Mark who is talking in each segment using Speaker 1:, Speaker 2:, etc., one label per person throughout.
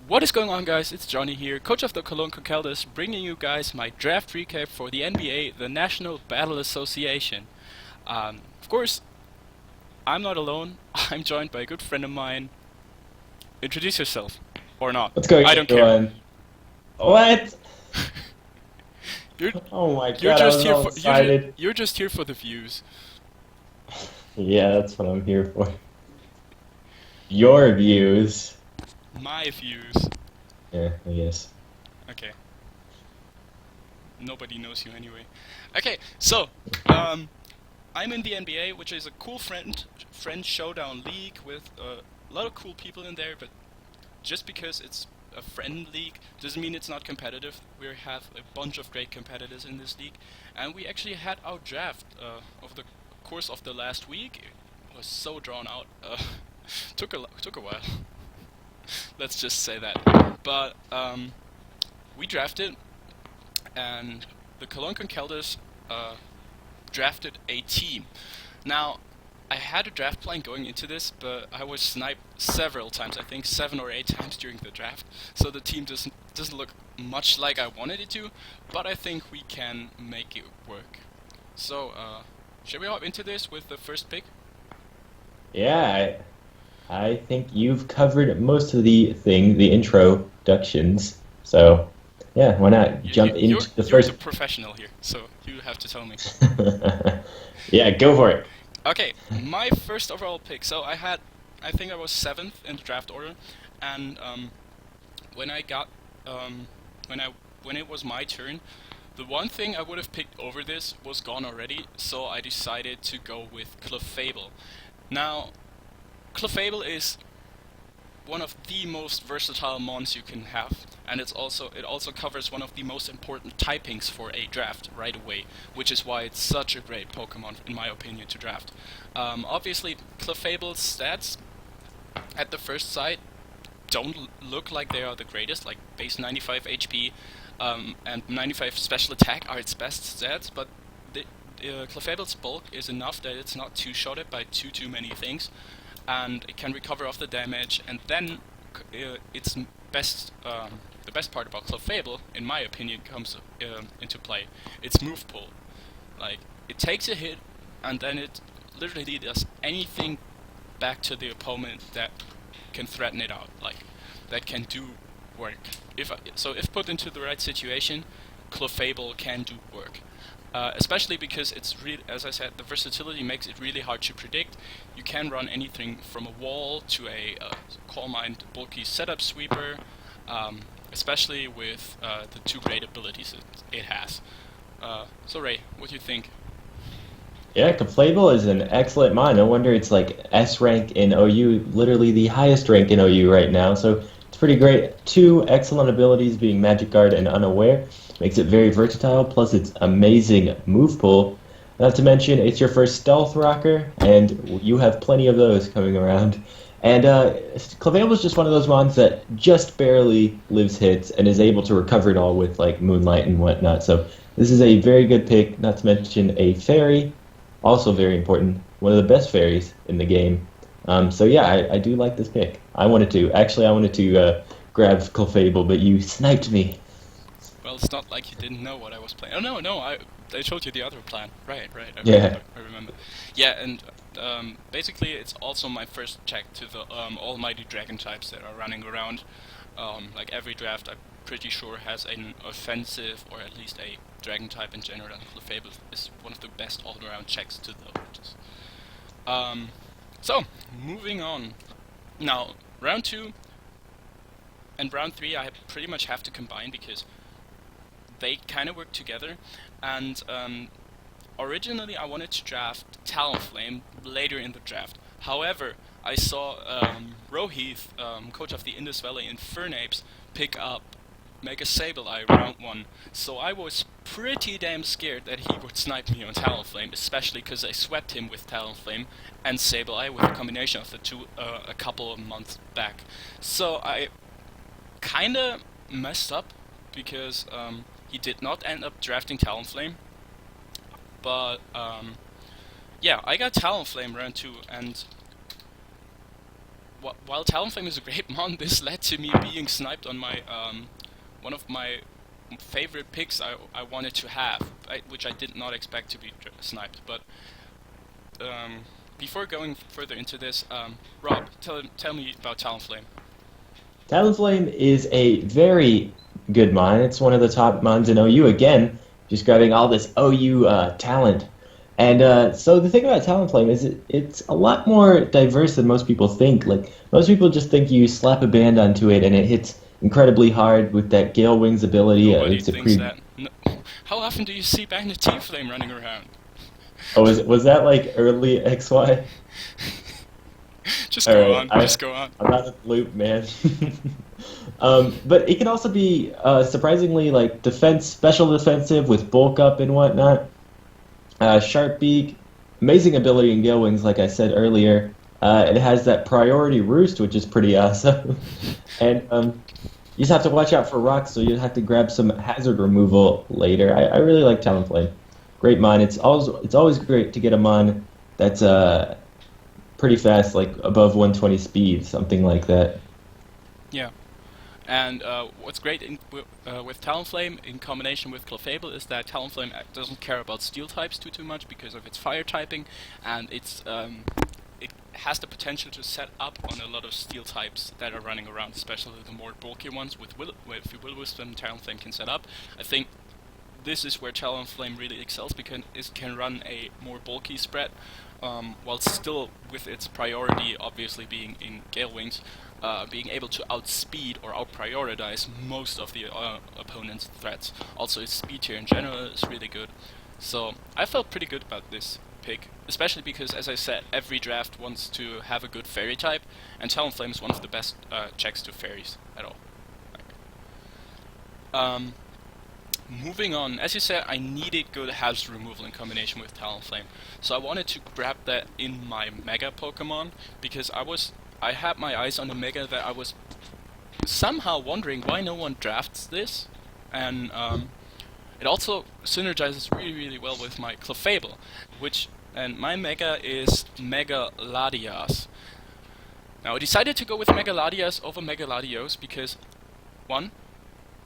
Speaker 1: What is going on, guys? It's Johnny here, coach of the Cologne Conkeldurrs, bringing you guys my draft recap for the NBA, the National Battle Association. Of course, I'm not alone. I'm joined by a good friend of mine. Introduce yourself, or not.
Speaker 2: What's going
Speaker 1: I
Speaker 2: on,
Speaker 1: don't care.
Speaker 2: everyone? What?
Speaker 1: You're
Speaker 2: Oh my
Speaker 1: you're
Speaker 2: god, I
Speaker 1: just
Speaker 2: was
Speaker 1: here
Speaker 2: all
Speaker 1: for
Speaker 2: excited.
Speaker 1: you're just here for the views.
Speaker 2: Yeah, that's what I'm here for. Your views.
Speaker 1: My views.
Speaker 2: Yeah, I guess.
Speaker 1: Okay. Nobody knows you anyway. Okay, so I'm in the NBA, which is a cool friend showdown league with a lot of cool people in there. But just because it's a friend league doesn't mean it's not competitive. We have a bunch of great competitors in this league, and we actually had our draft over the course of the last week. It was so drawn out. Took a while. Let's just say that. But we drafted, and the Cologne Conkeldurrs drafted a team. Now, I had a draft plan going into this, but I was sniped several times. I think 7 or 8 times during the draft. So the team doesn't look much like I wanted it to, but I think we can make it work. So, shall we hop into this with the first pick?
Speaker 2: Yeah, I think you've covered most of the introductions. So, yeah, why not
Speaker 1: You, you,
Speaker 2: jump
Speaker 1: you're
Speaker 2: into the
Speaker 1: you're the
Speaker 2: first?
Speaker 1: professional here, so you have to tell me.
Speaker 2: Yeah, go for it.
Speaker 1: Okay, my first overall pick. So I think I was seventh in the draft order, and when I got, um, when I when it was my turn, the one thing I would have picked over this was gone already. So I decided to go with Clefable. Now, Clefable is one of the most versatile mons you can have, and it also covers one of the most important typings for a draft right away, which is why it's such a great Pokemon in my opinion to draft. Obviously, Clefable's stats at the first sight don't look like they are the greatest, like base 95 HP and 95 special attack are its best stats, but Clefable's bulk is enough that it's not two-shotted by too many things, and it can recover off the damage. And then its best, the best part about Clefable, in my opinion, comes into play. Its move pool. Like, it takes a hit, and then it literally does anything back to the opponent that can threaten it out. Like, that can do work. If put into the right situation, Clefable can do work. Especially because as I said, the versatility makes it really hard to predict. You can run anything from a wall to a Calm Mind bulky setup sweeper, especially with the two great abilities it has. So Ray, what do you think?
Speaker 2: Yeah, Conflable is an excellent mod. No wonder it's like S rank in OU, literally the highest rank in OU right now. So it's pretty great. Two excellent abilities being Magic Guard and Unaware. Makes it very versatile, plus it's amazing move pool. Not to mention, it's your first stealth rocker, and you have plenty of those coming around. And Clefable is just one of those mons that just barely lives hits and is able to recover it all with like Moonlight and whatnot. So this is a very good pick, not to mention a fairy also very important. One of the best fairies in the game. So yeah, I do like this pick. I wanted to grab Clefable, but you sniped me.
Speaker 1: Well, it's not like you didn't know what I was playing. Oh no, I showed you the other plan. Right.
Speaker 2: Yeah.
Speaker 1: I remember. Yeah, and basically it's also my first check to the almighty dragon types that are running around. Like every draft, I'm pretty sure has an offensive or at least a dragon type in general. And Clefable is one of the best all-around checks to those. Um, so moving on. Now round two and round three, I pretty much have to combine because they kind of work together. And originally, I wanted to draft Talonflame later in the draft. However, I saw Rohith, coach of the Indus Valley Infernapes, pick up Mega Sableye round one. So I was pretty damn scared that he would snipe me on Talonflame, especially because I swept him with Talonflame and Sableye with a combination of the two a couple of months back. So I kinda messed up because he did not end up drafting Talonflame, but yeah, I got Talonflame round two, and while Talonflame is a great mon, this led to me being sniped on my one of my favorite picks I wanted to have, which I did not expect to be sniped. But um, before going further into this, Rob, tell me about Talonflame.
Speaker 2: Talonflame is a very good mine. It's one of the top mines in OU again, just grabbing all this OU talent. And so the thing about Talonflame is it's a lot more diverse than most people think. Like most people just think you slap a band onto it and it hits incredibly hard with that Gale Wings ability.
Speaker 1: Nobody thinks that. No. How often do you see Bandit T-Flame running around?
Speaker 2: Oh, was that like early XY?
Speaker 1: Just
Speaker 2: All
Speaker 1: go
Speaker 2: right,
Speaker 1: on. Just go on.
Speaker 2: I'm out of the loop, man. But it can also be surprisingly like special defensive with bulk up and whatnot. Sharp beak, amazing ability in Gale Wings, like I said earlier. It has that priority roost, which is pretty awesome. And you just have to watch out for rocks, so you have to grab some hazard removal later. I really like Talonflame. Great mon. It's always great to get a mon that's pretty fast, like above 120 speed, something like that.
Speaker 1: Yeah. And what's great with Talonflame in combination with Clefable is that Talonflame doesn't care about steel types too much because of its fire typing, and it has the potential to set up on a lot of steel types that are running around, especially the more bulky ones with Will-O-Wisp and Talonflame can set up. I think this is where Talonflame really excels because it can run a more bulky spread, while still with its priority obviously being in Gale Wings, being able to outspeed or outprioritize most of the opponent's threats. Also, its speed tier in general is really good. So I felt pretty good about this pick, especially because, as I said, every draft wants to have a good fairy type, and Talonflame is one of the best checks to fairies at all. Moving on, as you said, I needed good hazard removal in combination with Talonflame, so I wanted to grab that in my Mega Pokemon because I had my eyes on a Mega that I was somehow wondering why no one drafts this, and it also synergizes really well with my Clefable, and my Mega is Mega Latias. Now I decided to go with Mega Latias over Mega Latios because, one,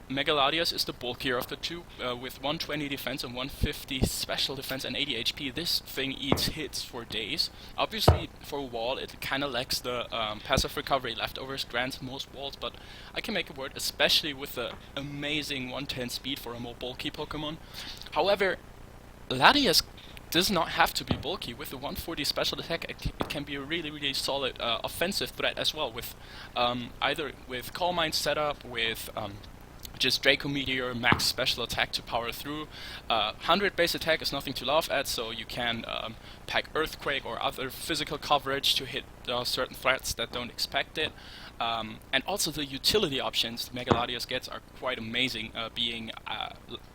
Speaker 1: Mega Latias is the bulkier of the two, with 120 defense and 150 special defense and 80 HP. This thing eats hits for days. Obviously, for a wall, it kind of lacks the passive recovery. Leftovers grants most walls, but I can make it work, especially with the amazing 110 speed for a more bulky Pokemon. However, Latias does not have to be bulky. With the 140 special attack, it can be a really solid offensive threat as well, with either with Calm Mind setup, with just Draco Meteor, max special attack to power through. 100 base attack is nothing to laugh at, so you can pack Earthquake or other physical coverage to hit certain threats that don't expect it. And also the utility options Mega Latias gets are quite amazing, being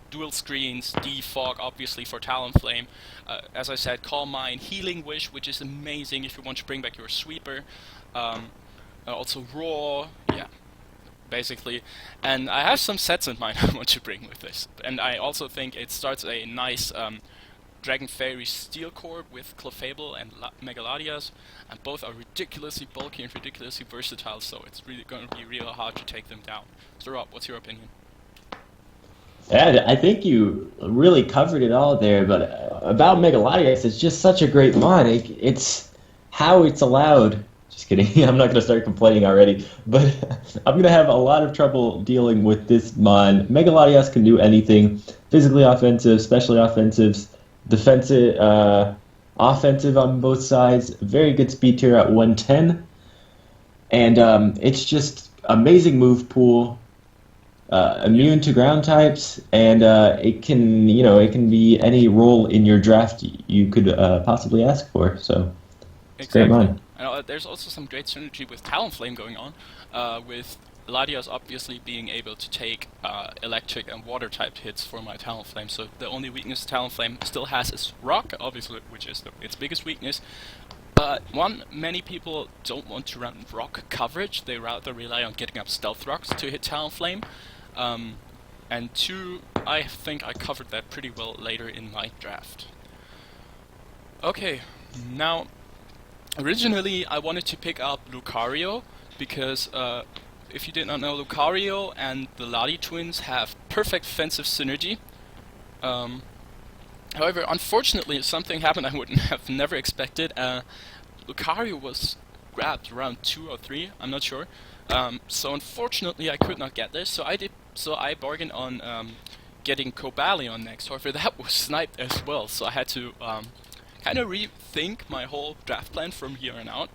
Speaker 1: dual screens, defog obviously for Talonflame, as I said, Calm Mind, Healing Wish, which is amazing if you want to bring back your sweeper, also Roar, yeah, basically. And I have some sets in mind I want to bring with this, and I also think it starts a nice Dragon Fairy Steel Cord with Clefable and Mega Latias, and both are ridiculously bulky and ridiculously versatile, so it's really going to be real hard to take them down. So Rob, what's your opinion?
Speaker 2: Yeah, I think you really covered it all there, but about Megalodius, it's just such a great mon. It's how it's allowed. Just kidding, I'm not going to start complaining already, but I'm going to have a lot of trouble dealing with this mon. Megalodius can do anything, physically offensive, specially offensives, defensive, offensive on both sides, very good speed tier at 110, and it's just amazing move pool. Immune to ground types, and it can be any role in your draft you could possibly ask for. So it's
Speaker 1: exactly.
Speaker 2: Great mon.
Speaker 1: And there's also some great synergy with Talonflame going on, with Latias obviously being able to take electric and water type hits for my Talonflame. So the only weakness Talonflame still has is rock, obviously, which is its biggest weakness. But many people don't want to run rock coverage. They rather rely on getting up stealth rocks to hit Talonflame. And two, I think I covered that pretty well later in my draft. Okay, now Originally, I wanted to pick up Lucario because if you did not know, Lucario and the Ladi twins have perfect defensive synergy. Um, However, unfortunately, something happened I would have never expected. Lucario was grabbed around 2 or 3, I'm not sure. So unfortunately, I could not get this. So I bargained on getting Cobalion next. However, that was sniped as well. So I had to kind of rethink my whole draft plan from here on out.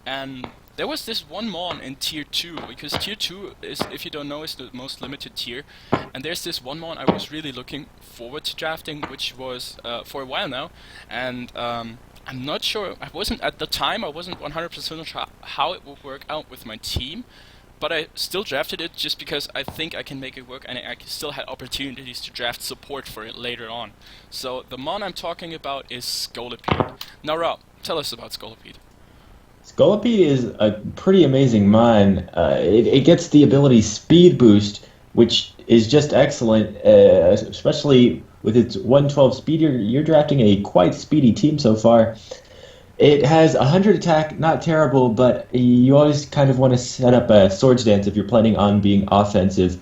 Speaker 1: And there was this one Mon in tier 2, because tier 2 is, if you don't know, is the most limited tier. And there's this one Mon I was really looking forward to drafting, which was for a while now. And I'm not sure, I wasn't 100% sure how it would work out with my team. But I still drafted it just because I think I can make it work, and I still had opportunities to draft support for it later on. So the Mon I'm talking about is Scolipede. Now Rob, tell us about Scolipede.
Speaker 2: Scolipede is a pretty amazing mine. It gets the ability Speed Boost, which is just excellent, especially with its 112 speed. You're drafting a quite speedy team so far. It has 100 attack, not terrible, but you always kind of want to set up a Swords Dance if you're planning on being offensive.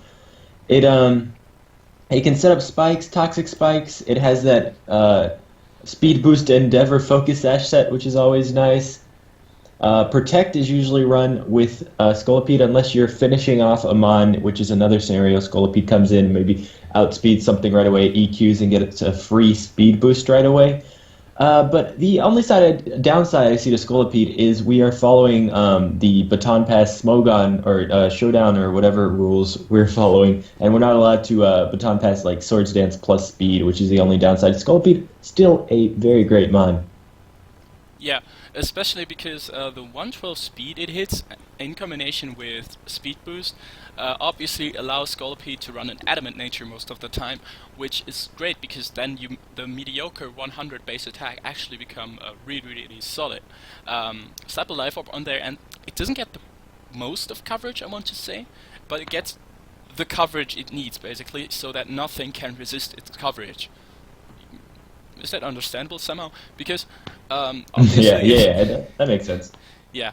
Speaker 2: It it can set up spikes, toxic spikes. It has that speed boost Endeavor focus sash set, which is always nice. Protect is usually run with Scolipede unless you're finishing off a Mon, which is another scenario. Scolipede comes in, maybe outspeeds something right away, EQs, and gets a free speed boost right away. But the only downside I see to Scolipede is we are following the Baton Pass Smogon or Showdown or whatever rules we're following, and we're not allowed to Baton Pass like Swords Dance plus speed, which is the only downside. Scolipede, still a very great mon.
Speaker 1: Yeah, especially because the 112 speed it hits in combination with speed boost obviously allows Scolipede to run an adamant nature most of the time, which is great because then the mediocre 100 base attack actually become really solid. Slap a life orb on there, and it doesn't get the most of coverage, I want to say, but it gets the coverage it needs basically, so that nothing can resist its coverage. Is that understandable somehow? Because
Speaker 2: Yeah,
Speaker 1: obviously,
Speaker 2: yeah, that makes sense.
Speaker 1: yeah.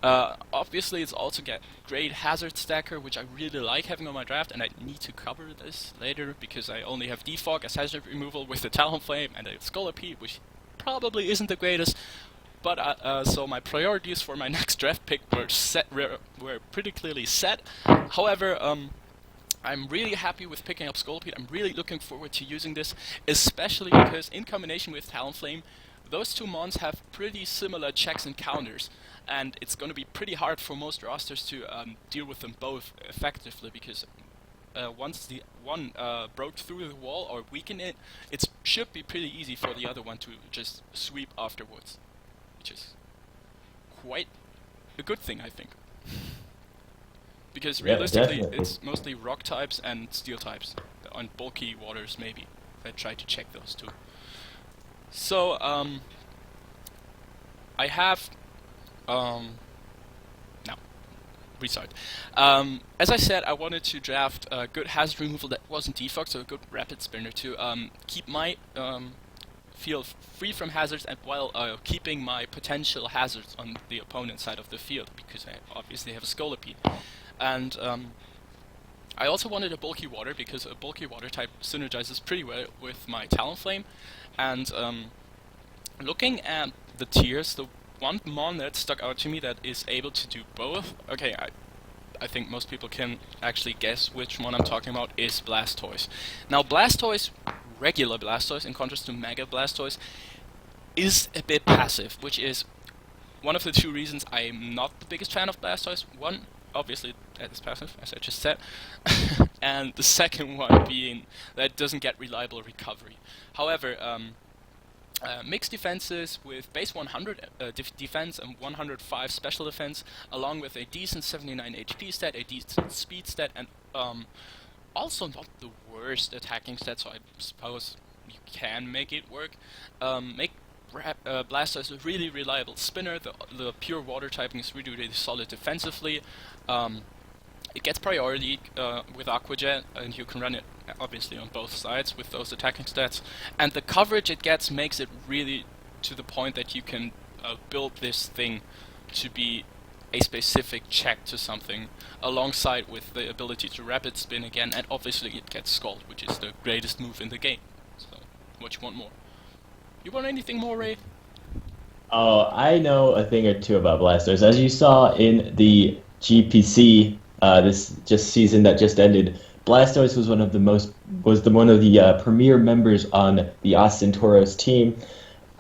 Speaker 1: Obviously, it's also get great hazard stacker, which I really like having on my draft, and I need to cover this later because I only have Defog as hazard removal with the Talonflame and a Scolipede, which probably isn't the greatest. But so my priorities for my next draft pick were pretty clearly set. However, I'm really happy with picking up Scolipede. I'm really looking forward to using this, especially because in combination with Talonflame, those two mons have pretty similar checks and counters, and it's going to be pretty hard for most rosters to deal with them both effectively, because once the one broke through the wall or weakened it, it should be pretty easy for the other one to just sweep afterwards, which is quite a good thing, I think. Because
Speaker 2: Yeah,
Speaker 1: realistically,
Speaker 2: definitely.
Speaker 1: it's mostly rock types and steel types. On bulky waters, maybe. I tried to check those two. So, I have... No, restart. As I said, I wanted to draft a good hazard removal that wasn't defogged, so a good rapid spinner to keep my field free from hazards, and while keeping my potential hazards on the opponent's side of the field, because I obviously have a Scolipede. And I also wanted a bulky water, because a bulky water type synergizes pretty well with my Talonflame. And looking at the tiers, the one mon that stuck out to me that is able to do both, okay, I think most people can actually guess which one I'm talking about, is Blastoise. Now Blastoise, regular Blastoise, in contrast to Mega Blastoise, is a bit passive, which is one of the two reasons I'm not the biggest fan of Blastoise. One, obviously, that is passive, as I just said, and the second one being that it doesn't get reliable recovery. However, mixed defenses with base 100 defense and 105 special defense, along with a decent 79 HP stat, a decent speed stat, and also not the worst attacking stat, so I suppose you can make it work. Make Blastoise a really reliable spinner. The pure water typing is really solid defensively. It gets priority with Aqua Jet, and you can run it obviously on both sides with those attacking stats. And the coverage it gets makes it really to the point that you can build this thing to be a specific check to something, alongside with the ability to rapid spin again, and obviously it gets Scald, which is the greatest move in the game. So, what you want more? You want anything more, Ray?
Speaker 2: Oh, I know a thing or two about Blastoise. As you saw in the GPC, this just season that just ended, Blastoise was one of the premier members on the Austin Toros team.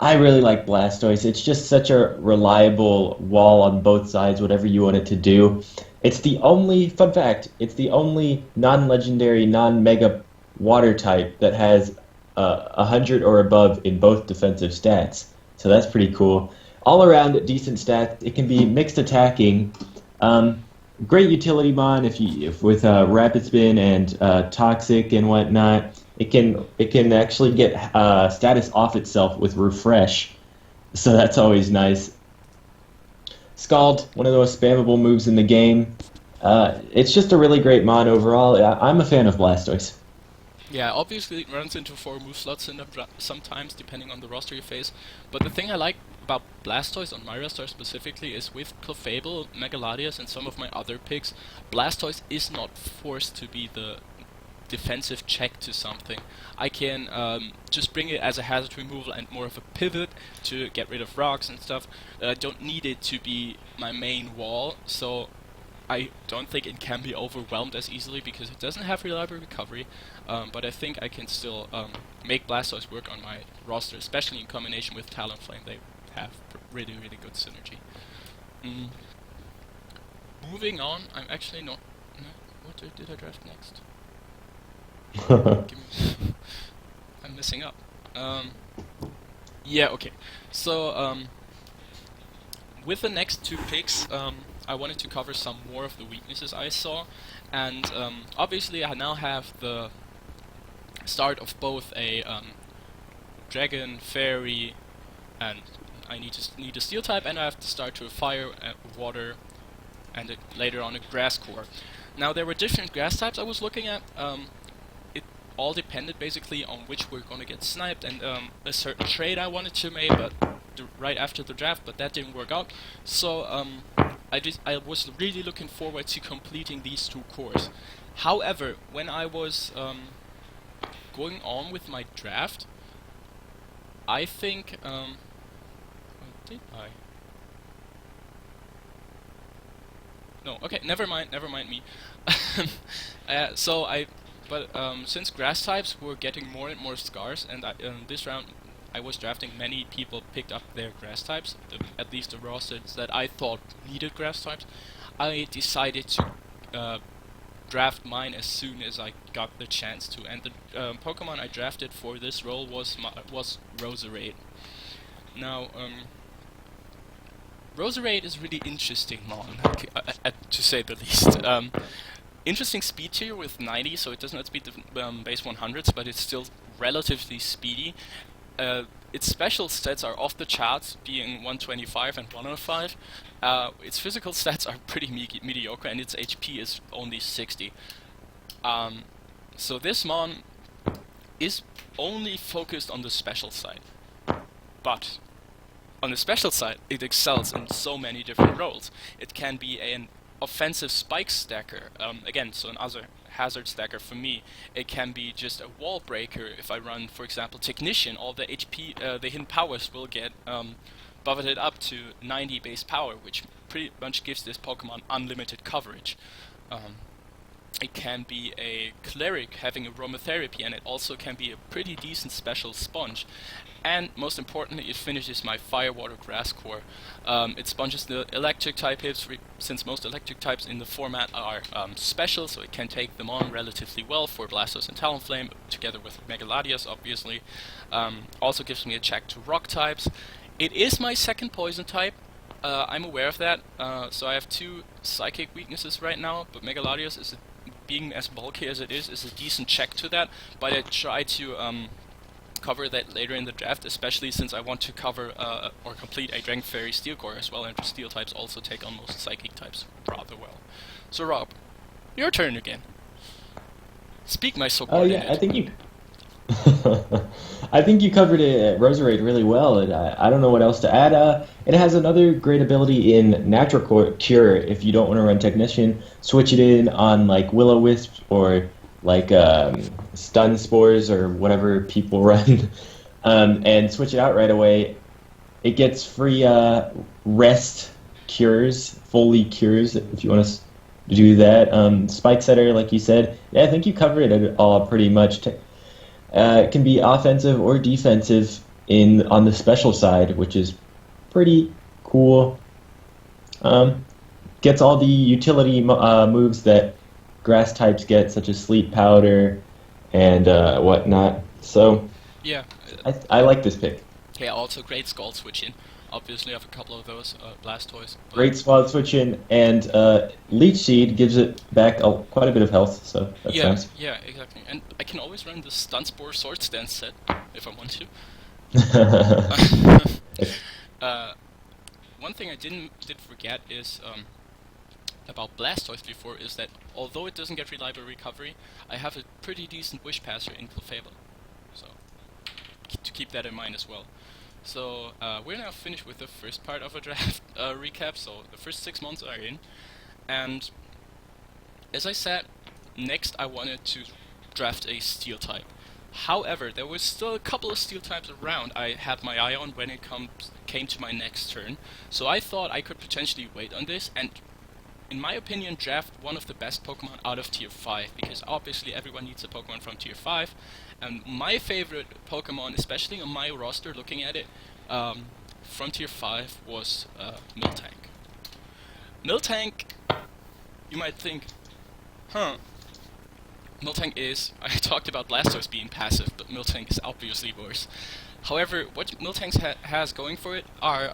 Speaker 2: I really like Blastoise. It's just such a reliable wall on both sides, whatever you want it to do. It's the only, fun fact, it's the only non-legendary, non-mega water type that has 100 or above in both defensive stats. So that's pretty cool. All around decent stats. It can be mixed attacking. Um, Great utility mod if with rapid spin and toxic and whatnot. It can actually get status off itself with refresh, so that's always nice. Scald, one of the most spammable moves in the game. It's just a really great mod overall. I'm a fan of Blastoise.
Speaker 1: Yeah, obviously it runs into 4 move slots in sometimes, depending on the roster you face. But the thing I like about Blastoise on my roster specifically is with Clefable, Megaladius, and some of my other picks, Blastoise is not forced to be the defensive check to something. I can just bring it as a hazard removal and more of a pivot to get rid of rocks and stuff. I don't need it to be my main wall, so I don't think it can be overwhelmed as easily because it doesn't have reliable recovery, but I think I can still make Blastoise work on my roster, especially in combination with Talonflame. They have really, really good synergy. Mm. Moving on, I'm actually not... No, what did I draft next? Give me I'm messing up. Yeah, okay. So, with the next 2 picks, I wanted to cover some more of the weaknesses I saw, and obviously I now have the start of both a dragon, fairy, and I need a steel type, and I have to start to a fire, water, and later on a grass core. Now there were different grass types I was looking at. It all depended basically on which were going to get sniped, and a certain trade I wanted to make, but right after the draft, but that didn't work out. So I was really looking forward to completing these 2 cores. However, when I was going on with my draft, I think what did I? No, okay, never mind me. Since grass types were getting more and more scarce, and this round I was drafting, many people picked up their grass types, at least the rosters that I thought needed grass types. I decided to draft mine as soon as I got the chance to, and the Pokemon I drafted for this role was Roserade. Now, Roserade is really interesting, to say the least. Interesting speed tier with 90, so it does not speed the base 100s, but it's still relatively speedy. Its special stats are off the charts, being 125 and 105. Its physical stats are pretty mediocre, and its HP is only 60. So this mon is only focused on the special side, but on the special side, it excels in so many different roles. It can be an offensive spike stacker, again, so another hazard stacker for me. It can be just a wall breaker. If I run, for example, Technician, all the HP, the hidden powers will get buffeted up to 90 base power, which pretty much gives this Pokemon unlimited coverage. It can be a cleric having aromatherapy, and it also can be a pretty decent special sponge. And most importantly, it finishes my fire, water, grass core. It sponges the electric type hits, since most electric types in the format are special, so it can take them on relatively well for Blastoise and Talonflame, together with Megaladius, obviously. Also gives me a check to rock types. It is my second poison type. I'm aware of that, so I have 2 psychic weaknesses right now, but Megaladius, being as bulky as it is a decent check to that, but I try to cover that later in the draft, especially since I want to cover or complete a Dragon Fairy Steel Core as well, and Steel types also take on most Psychic types rather well. So Rob, your turn again. Speak my
Speaker 2: Oh
Speaker 1: subordinate.
Speaker 2: yeah, I think you I think you covered it at Roserade really well, and I don't know what else to add. It has another great ability in Natural Cure if you don't want to run Technician. Switch it in on like Will-O-Wisp or like Stun Spores or whatever people run, and switch it out right away. It gets free rest cures, fully cures if you want to do that. Spike Setter, like you said, yeah, I think you covered it all pretty much. It can be offensive or defensive in on the special side, which is pretty cool. Um, Gets all the utility moves that grass types get, such as Sleep Powder and whatnot. So
Speaker 1: Yeah,
Speaker 2: I like this pick.
Speaker 1: yeah. Also, great skull switching. Obviously, I have a couple of those Blastoise, but
Speaker 2: Great squad switch in, and Leech Seed gives it back quite a bit of health, so that's
Speaker 1: yeah,
Speaker 2: nice.
Speaker 1: yeah, exactly. And I can always run the Stun Spore Sword Stance set if I want to. uh, One thing I did forget is about Blastoise before is that although it doesn't get reliable recovery, I have a pretty decent Wish Passer in Clefable, so to keep that in mind as well. So we're now finished with the first part of our draft recap. So the first 6 months are in, and as I said, next I wanted to draft a Steel type. However, there was still a couple of Steel types around I had my eye on when it came to my next turn. So I thought I could potentially wait on this and, in my opinion, draft one of the best Pokemon out of Tier 5, because obviously everyone needs a Pokemon from Tier 5, and my favorite Pokemon, especially on my roster, looking at it, from Tier 5 was Miltank. Miltank, you might think, huh, Miltank is, I talked about Blastoise being passive, but Miltank is obviously worse. However, what Miltank has going for it are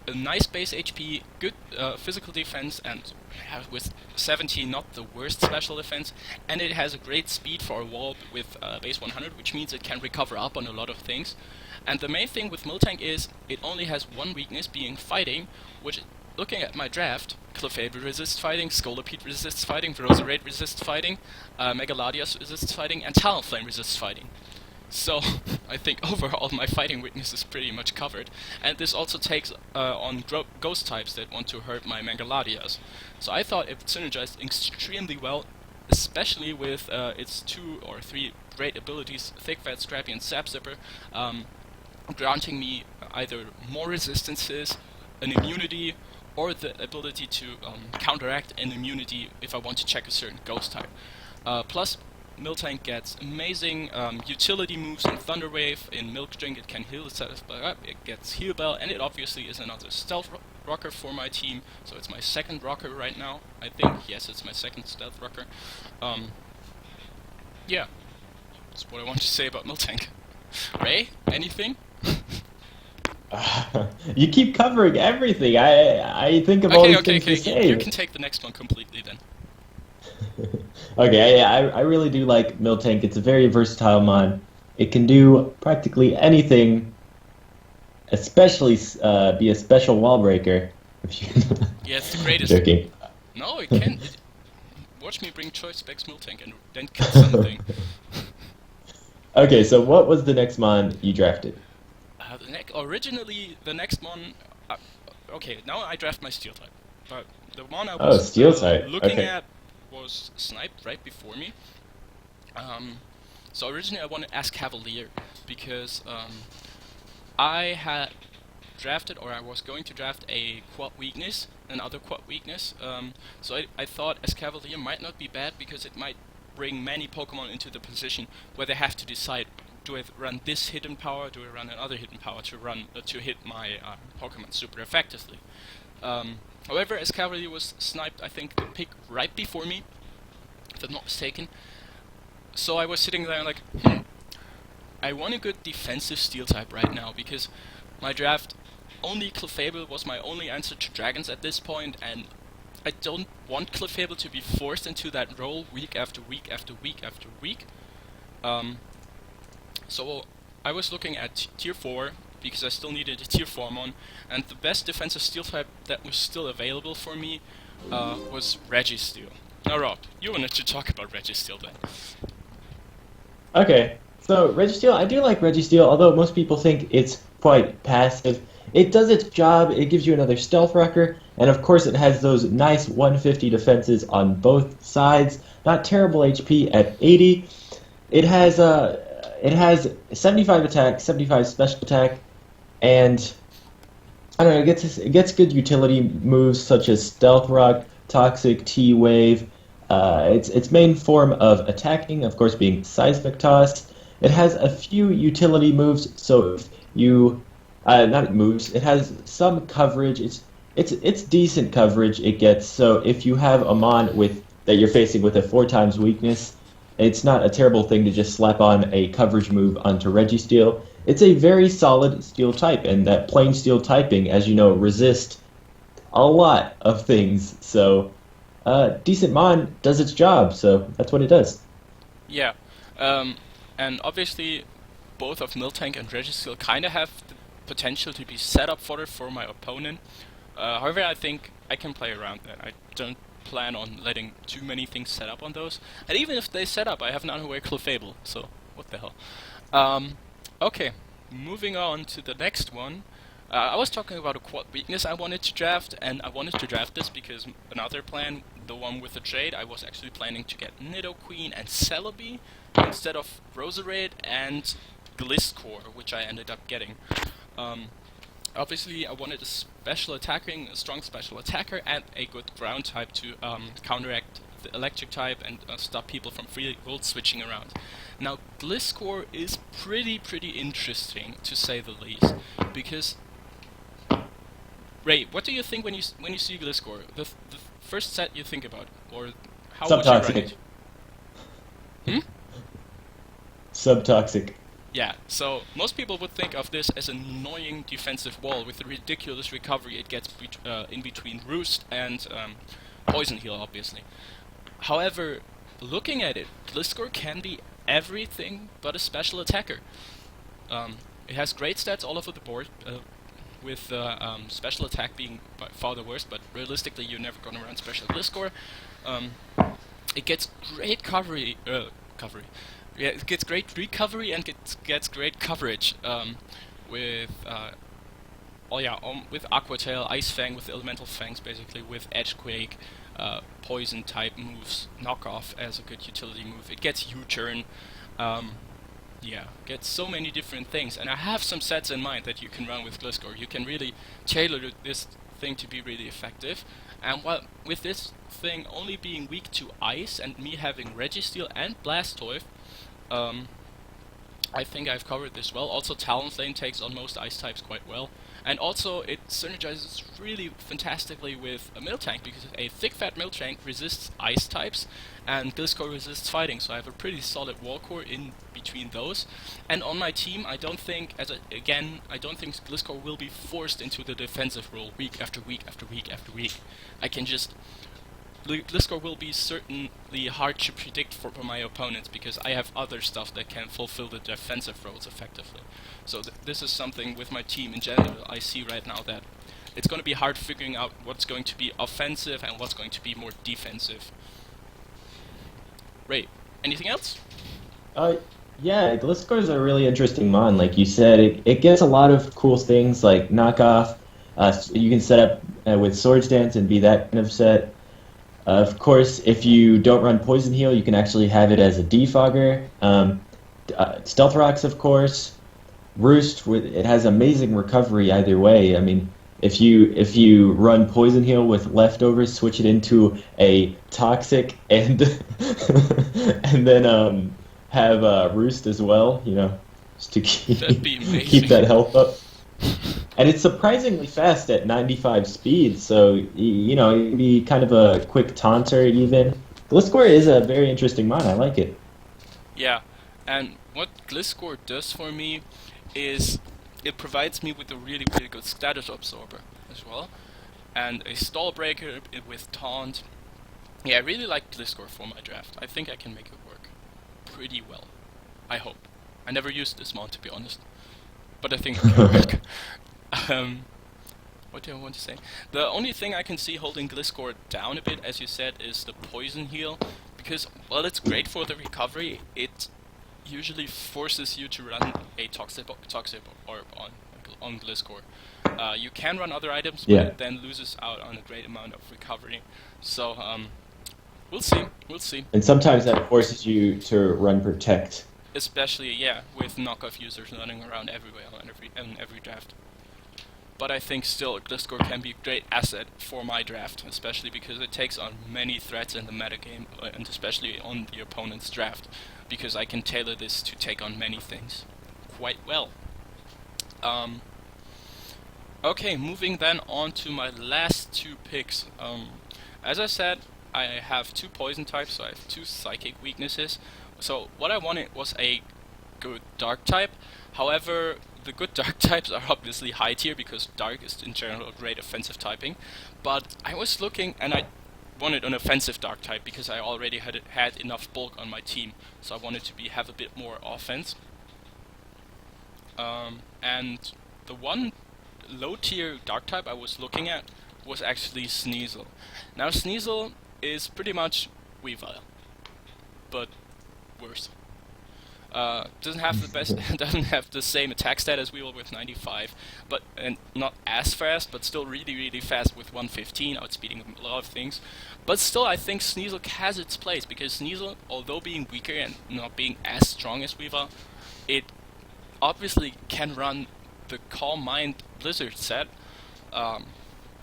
Speaker 1: a nice base HP, good physical defense, and with 17 not the worst special defense, and it has a great speed for a wall with base 100, which means it can recover up on a lot of things. And the main thing with Miltank is it only has one weakness, being fighting, which, looking at my draft, Clefable resists fighting, Scolipede resists fighting, Roserade resists fighting, Megaladius resists fighting, and Talonflame resists fighting. So, I think overall my fighting weakness is pretty much covered, and this also takes on ghost types that want to hurt my Megaladias. So I thought it synergized extremely well, especially with its 2 or 3 great abilities, Thick Fat, Scrappy, and Sap Zipper, granting me either more resistances, an immunity, or the ability to counteract an immunity if I want to check a certain ghost type. Plus, Miltank gets amazing utility moves in Thunder Wave. In Milk Drink it can heal itself up, it gets Heal Bell, and it obviously is another stealth rocker for my team, so it's my second rocker right now, I think. Yes, it's my second stealth rocker. Yeah, that's what I want to say about Miltank. Ray, anything?
Speaker 2: You keep covering everything. I think of all these things to say.
Speaker 1: You can take the next one completely then.
Speaker 2: Okay, I really do like Miltank. It's a very versatile mon. It can do practically anything, especially be a special wall breaker. If you
Speaker 1: Yeah, it's the greatest.
Speaker 2: joking.
Speaker 1: No, it can. Watch me bring Choice Specs Miltank and then kill something.
Speaker 2: Okay, so what was the next mon you drafted?
Speaker 1: Originally, the next one... okay, now I draft my Steel type. But the one I
Speaker 2: Oh,
Speaker 1: was
Speaker 2: Steel type.
Speaker 1: looking
Speaker 2: Okay.
Speaker 1: at was sniped right before me. So originally I wanted Escavalier, because I had drafted, or I was going to draft a quad weakness, another quad weakness. So I thought Escavalier might not be bad, because it might bring many Pokemon into the position where they have to decide, do I run this hidden power, do I run another hidden power to hit my Pokemon super effectively. However, Escavalier was sniped, I think, the pick right before me, if I'm not mistaken. So I was sitting there like, I want a good defensive Steel type right now, because my draft, only Clefable was my only answer to Dragons at this point, and I don't want Clefable to be forced into that role week after week after week after week. So I was looking at Tier 4, because I still needed a Tier 4 mon, and the best defensive Steel type that was still available for me was Registeel. Now Rob, you wanted to talk about Registeel then.
Speaker 2: Okay, So Registeel, I do like Registeel, although most people think it's quite passive. It does its job. It gives you another stealth wrecker, and of course it has those nice 150 defenses on both sides. Not terrible HP at 80. It has 75 attack, 75 special attack, and I don't know. It gets good utility moves such as Stealth Rock, Toxic, T Wave. Its main form of attacking, of course, being Seismic Toss. It has a few utility moves, so if you not moves, it has some coverage. It's decent coverage it gets. So if you have a mon with that you're facing with a 4 times weakness, it's not a terrible thing to just slap on a coverage move onto Registeel. It's a very solid steel type, and that plain steel typing, as you know, resist a lot of things. So, decent mon does its job, so that's what it does.
Speaker 1: Yeah, um, and obviously both of Miltank and Registeel kind of have the potential to be set up for my opponent. However, I think I can play around that. I don't plan on letting too many things set up on those. And even if they set up, I have none who wear Clefable, so what the hell. Okay, moving on to the next one. I was talking about a quad weakness I wanted to draft, and I wanted to draft this because another plan, the one with the Jade, I was actually planning to get Nidoqueen and Celebi instead of Roserade and Gliscor, which I ended up getting. Um, Obviously, I wanted a strong special attacker, and a good ground type to counteract the electric type and stop people from free volt switching around. Now, Gliscor is pretty interesting to say the least, because Ray, what do you think when you see Gliscor? The first set you think about, or how would you run
Speaker 2: Subtoxic.
Speaker 1: it? Hmm?
Speaker 2: Subtoxic.
Speaker 1: Yeah, so most people would think of this as an annoying defensive wall with the ridiculous recovery it gets in between Roost and Poison Heal, obviously. However, looking at it, Gliscor can be everything but a special attacker. It has great stats all over the board, with special attack being by far the worst, but realistically you're never gonna run special Gliscor. Um, it gets great coverage. Yeah, it gets great recovery and gets great coverage with with Aqua Tail, Ice Fang with the Elemental Fangs, basically with Edgequake, Poison type moves, Knockoff as a good utility move. It gets U-turn. Yeah, gets so many different things, and I have some sets in mind that you can run with Gliscor. You can really tailor this thing to be really effective. And while with this thing only being weak to ice and me having Registeel and Blastoise, um, I think I've covered this well. Also, Talonflame takes on most ice types quite well. And also, it synergizes really fantastically with a Miltank, because a thick fat Miltank resists ice types, and Gliscor resists fighting, so I have a pretty solid wall core in between those. And on my team, I don't think, I don't think Gliscor will be forced into the defensive role week after week after week after week. I can just Gliscor will be certainly hard to predict for my opponents, because I have other stuff that can fulfill the defensive roles effectively. So this is something with my team in general I see right now, that it's going to be hard figuring out what's going to be offensive and what's going to be more defensive. Ray, anything else?
Speaker 2: Uh, yeah, Gliscor is a really interesting mon. Like you said, it gets a lot of cool things like knockoff. You can set up with Swords Dance and be that kind of set. Of course, if you don't run Poison Heal, you can actually have it as a defogger. Stealth Rocks, of course. Roost, it has amazing recovery either way. I mean, if you run Poison Heal with leftovers, switch it into a Toxic and and then have Roost as well. You know, just to
Speaker 1: That'd be amazing.
Speaker 2: keep that health up. And it's surprisingly fast at 95 speed, so you know it can be kind of a quick taunter even. Gliscor is a very interesting mon. I like it.
Speaker 1: Yeah, and what Gliscor does for me is it provides me with a really good status absorber as well, and a stall breaker with taunt. Yeah, I really like Gliscor for my draft. I think I can make it work pretty well. I hope. I never used this mon, to be honest, but I think it can work. What do I want to say? The only thing I can see holding Gliscor down a bit, as you said, is the Poison Heal, because while it's great for the recovery, it usually forces you to run a toxic orb on Gliscor. You can run other items, but
Speaker 2: Yeah.
Speaker 1: it then loses out on a great amount of recovery. So we'll see, we'll see.
Speaker 2: And sometimes that forces you to run protect.
Speaker 1: Especially, yeah, with knockoff users running around everywhere in every draft. But I think still Gliscor can be a great asset for my draft, especially because it takes on many threats in the metagame, and especially on the opponent's draft, because I can tailor this to take on many things quite well. Um, okay, moving then on to my last two picks. As I said, I have two poison types, so I have two psychic weaknesses. So what I wanted was a good dark type. However, the good dark types are obviously high tier because dark is in general great offensive typing. But I was looking and I wanted an offensive dark type because I already had enough bulk on my team. So I wanted to have a bit more offense. And the one low tier dark type I was looking at was actually Sneasel. Now Sneasel is pretty much Weavile, but worse. Doesn't have the best, doesn't have the same attack stat as Weevil with 95, but and not as fast, but still really fast with 115, outspeeding a lot of things. But still, I think Sneasel has its place because Sneasel, although being weaker and not being as strong as Weevil, it obviously can run the Calm Mind Blizzard set,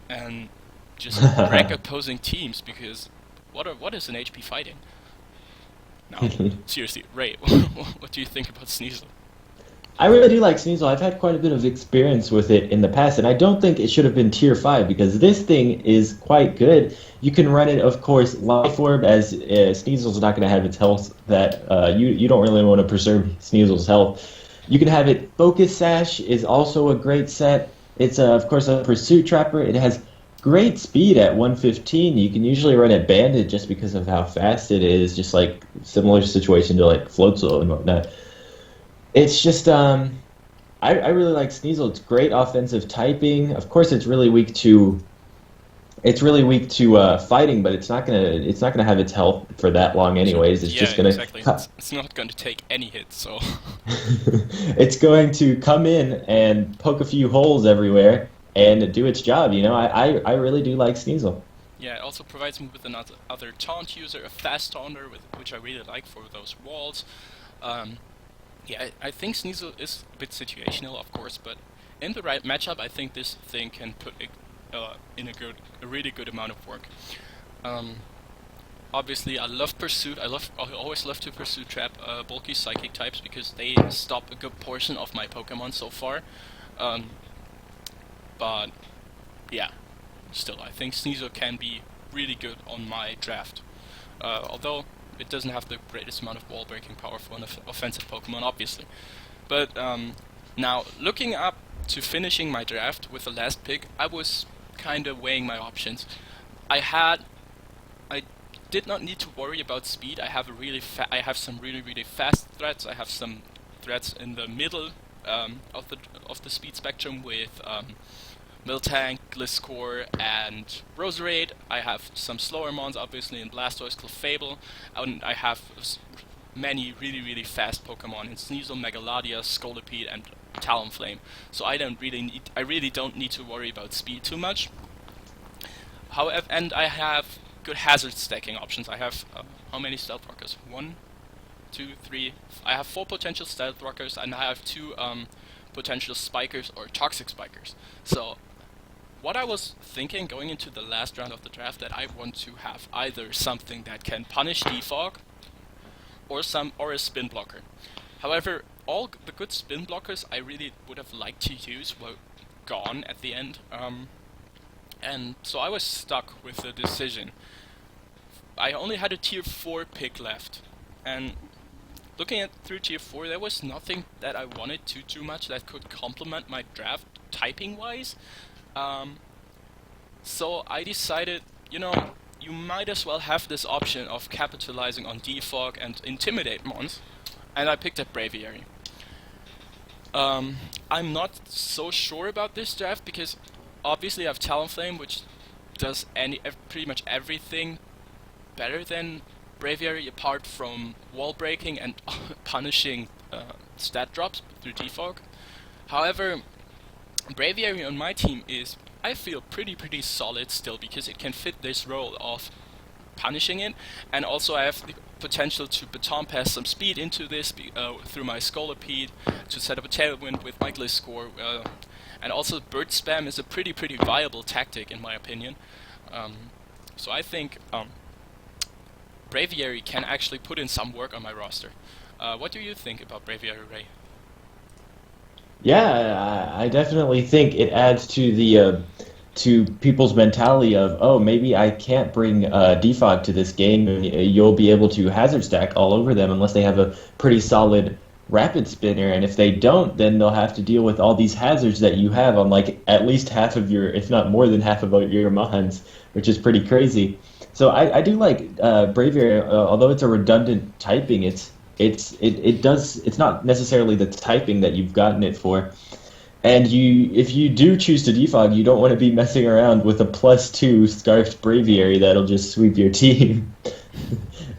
Speaker 1: and just wreck opposing teams because what is an HP fighting? No, seriously, Ray, what do you think about Sneasel?
Speaker 2: I really do like Sneasel. I've had quite a bit of experience with it in the past, and I don't think it should have been tier 5 because this thing is quite good. You can run it, of course, Life Orb, as Sneasel's not going to have its health that you don't really want to preserve Sneasel's health. You can have it. Focus Sash is also a great set. It's, of course, a Pursuit Trapper. It has great speed at 115. You can usually run it banded just because of how fast it is, just like similar situation to like Floatzel and whatnot. It's just I really like Sneasel. It's great offensive typing. Of course, it's really weak to fighting, but it's not gonna have its health for that long anyways. It's
Speaker 1: Yeah,
Speaker 2: just gonna
Speaker 1: exactly. It's not going to take any hits, so
Speaker 2: it's going to come in and poke a few holes everywhere and do its job. I really do like Sneasel.
Speaker 1: yeah. It also provides me with another taunt user, a fast taunter, which I really like for those walls. Yeah, I think Sneasel is a bit situational, of course, but in the right matchup, I think this thing can put it in a really good amount of work. Obviously, I love Pursuit. I always love to Pursuit trap bulky psychic types because they stop a good portion of my Pokemon so far. Um, but yeah, still, I think Sneasel can be really good on my draft. Although it doesn't have the greatest amount of wall breaking power for an offensive Pokemon, obviously. But now, looking up to finishing my draft with the last pick, I was kind of weighing my options. I did not need to worry about speed. I have I have some really fast threats. I have some threats in the middle of the speed spectrum with Miltank, Gliscor, and Roserade. I have some slower mons, obviously, in Blastoise, Clefable, and I have many really fast Pokemon in Sneasel, Megalodion, Scolipede, and Talonflame. So I really don't need to worry about speed too much. However, and I have good hazard stacking options. I have how many Stealth Rockers? 1, 2, 3. I have 4 potential Stealth Rockers, and I have 2 potential Spikers or Toxic Spikers. So what I was thinking going into the last round of the draft, that I want to have either something that can punish defog or a spin blocker. However, all the good spin blockers I really would have liked to use were gone at the end, and so I was stuck with the decision. I only had a tier 4 pick left, and looking at through tier 4, there was nothing that I wanted to too much that could complement my draft typing wise. So I decided, you might as well have this option of capitalizing on defog and intimidate mons, and I picked up Braviary. I'm not so sure about this draft because obviously I have Talonflame, which does pretty much everything better than Braviary apart from wall breaking and punishing stat drops through defog. However, Braviary on my team is, I feel, pretty solid still, because it can fit this role of punishing it, and also I have the potential to baton pass some speed into this through my Scolopede to set up a tailwind with my Gliscor, and also bird spam is a pretty viable tactic in my opinion. So I think Braviary can actually put in some work on my roster. What do you think about Braviary, Ray?
Speaker 2: Yeah, I definitely think it adds to the to people's mentality of, oh, maybe I can't bring defog to this game, and you'll be able to hazard stack all over them unless they have a pretty solid rapid spinner, and if they don't, then they'll have to deal with all these hazards that you have on like at least half of your, if not more than half of your mons, which is pretty crazy. So I do like Braviary, although it's a redundant typing, it's not necessarily the typing that you've gotten it for. And if you do choose to defog, you don't want to be messing around with a +2 Scarfed Braviary that'll just sweep your team.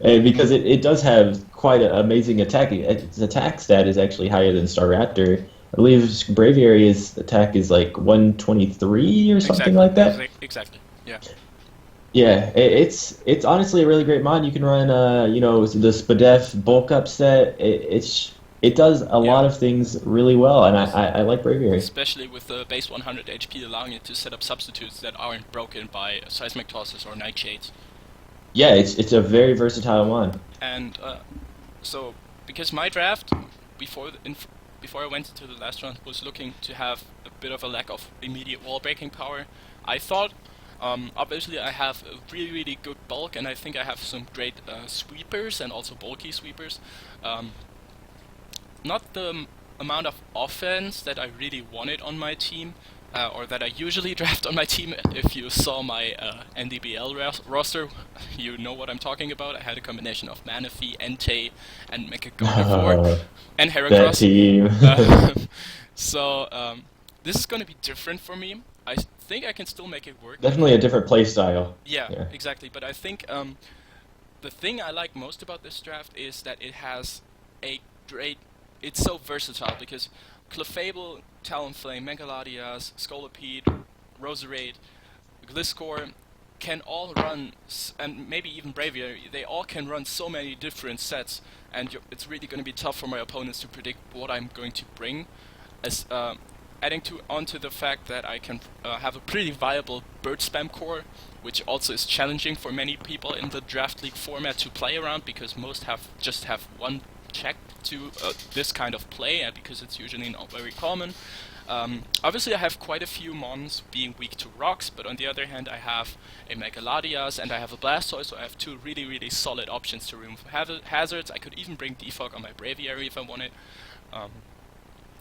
Speaker 2: And because it does have quite an amazing attack. Its attack stat is actually higher than Staraptor. I believe Braviary's attack is like 123 or something like that.
Speaker 1: Exactly. Yeah.
Speaker 2: Yeah, it's honestly a really great mod. You can run, the Spadef bulk up set. It does a lot of things really well, and I like Braviary.
Speaker 1: Especially with the base 100 HP, allowing it to set up substitutes that aren't broken by Seismic Tosses or Nightshades.
Speaker 2: Yeah, it's a very versatile mod.
Speaker 1: And so, because my draft before I went into the last round was looking to have a bit of a lack of immediate wall breaking power, I thought, obviously I have a really good bulk, and I think I have some great sweepers and also bulky sweepers. Not the amount of offense that I really wanted on my team, or that I usually draft on my team. If you saw my NDBL roster, you know what I'm talking about. I had a combination of Manaphy, Entei, and Mechagonaphore, and
Speaker 2: That
Speaker 1: Heracross.
Speaker 2: team.
Speaker 1: So this is going to be different for me. I think I can still make it work.
Speaker 2: Definitely a different play style.
Speaker 1: Yeah, exactly. But I think the thing I like most about this draft is that it has a great... It's so versatile, because Clefable, Talonflame, Megaladias, Scolopede, Roserade, Gliscor can all run, and maybe even Braviary, they all can run so many different sets, and it's really going to be tough for my opponents to predict what I'm going to bring. As adding onto the fact that I can have a pretty viable bird spam core, which also is challenging for many people in the draft league format to play around, because most just have one check to this kind of play, and because it's usually not very common. Obviously I have quite a few mons being weak to rocks, but on the other hand I have a Megaladias and I have a Blastoise, so I have two really solid options to remove hazards. I could even bring defog on my Braviary if I wanted.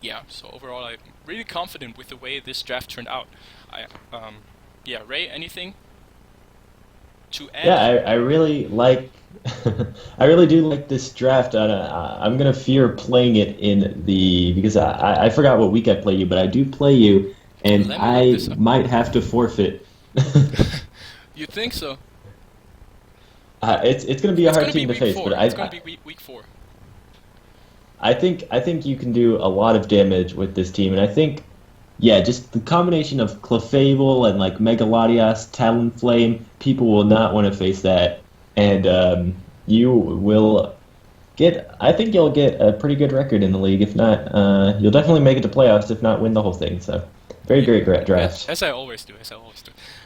Speaker 1: Yeah, so overall I'm really confident with the way this draft turned out. Yeah, Ray, anything to add?
Speaker 2: Yeah, I really like. I really do like this draft. I'm gonna fear playing it because I forgot what week I play you, but I do play you, and I might have to forfeit.
Speaker 1: You think so?
Speaker 2: It's gonna be a hard team to face, but
Speaker 1: it's gonna be week 4.
Speaker 2: I think you can do a lot of damage with this team, and I think, yeah, just the combination of Clefable and like Megaladias, Talonflame, people will not want to face that, and you will get. I think you'll get a pretty good record in the league. If not, you'll definitely make it to playoffs. If not, win the whole thing. So, very great draft.
Speaker 1: As I always do.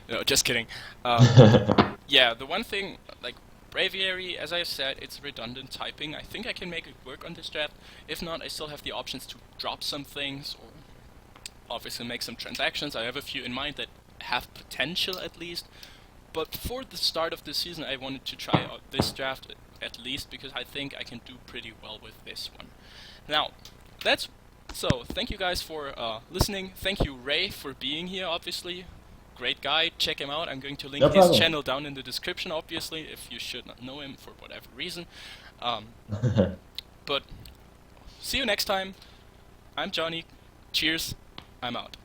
Speaker 1: No, just kidding. Yeah, the one thing, like Braviary, as I said, it's redundant typing. I think I can make it work on this draft. If not, I still have the options to drop some things, or obviously make some transactions. I have a few in mind that have potential at least. But for the start of the season, I wanted to try out this draft at least, because I think I can do pretty well with this one. Now, thank you guys for listening. Thank you, Ray, for being here, obviously. Great guy, check him out. I'm going to link his channel down in the description, obviously, if you should not know him for whatever reason. But see you next time. I'm Johnny. Cheers. I'm out.